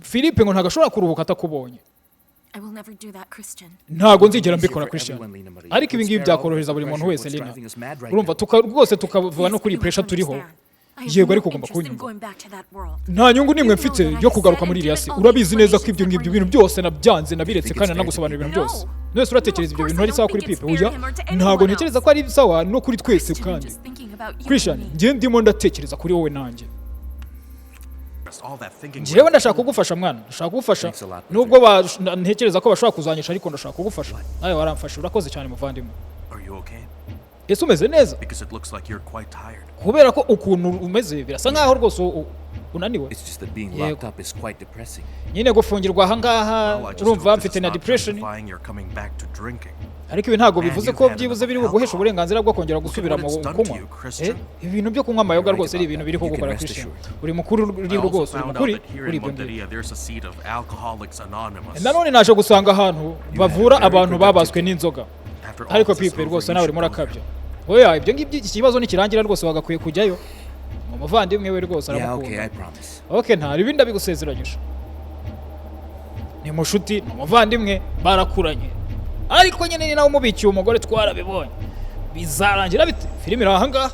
Philippe ngo ntagashobora kuruhuka atakubonye. I will never do that, Christian. Ntago nzigera mbikora Christian. Ariko ibi ngibi byakorohereza buri muntu wese Lina. Urumva rwose tukavuga no kuri pressure turiho. Yego ariko ugomba kunyumva. Nta nyungu nimwe mfite yo kugaruka muri iriya si. Urabizi neza ko ibyo ngibyo bintu byose nabyanze nabiretse kandi nagusobanurira ibintu byose. Nese uratekereza ibyo bintu ari sawa kuri Pipe? Oya, ntago ntekereza ko ari sawa no kuri twese kandi. Christian, ngiye ndimo ndatekereza kuri wowe nanjye. Jewe ndashaka kugufasha mwana, ndashaka kugufasha. Nubwo ntekereza ko bashobora kuzanyisha ariko ndashaka kugufasha. Nawe waramfasha, urakoze cyane muvandimwe. Ese umeze neza? Kubera ko ukuntu umeze birasa nkaho rwose unaniwe. Nyine gufungirwa aha ngaha urumva mfite na depression. Ariko ibi ntago bivuze ko byibuze biri guhesha uburenganzira bwo kongera gusubira mu kunywa. Ibintu byo kunywa amayoga rwose ari ibintu biri ko gukora Christian. Uri mukuru uri rwose uri mukuri uri ibyo. Nanone naje gusanga ahantu bavura abantu babaswe n'inzoga. Ariko Pipe rwose nawe uri murakabya. Oya ibyo ngibyo ikibazo nikirangira rwose wagakwiye kujyayo. Umuvandimwe we rwose aramukunda. Okay nta ibindi abigusezeranyije. Ni mushuti n'umuvandimwe barakuranye. Ariko nyine ni nawe umubikiye umugore twarabibonye. Bizarangira bite? Filime iraha ngaha.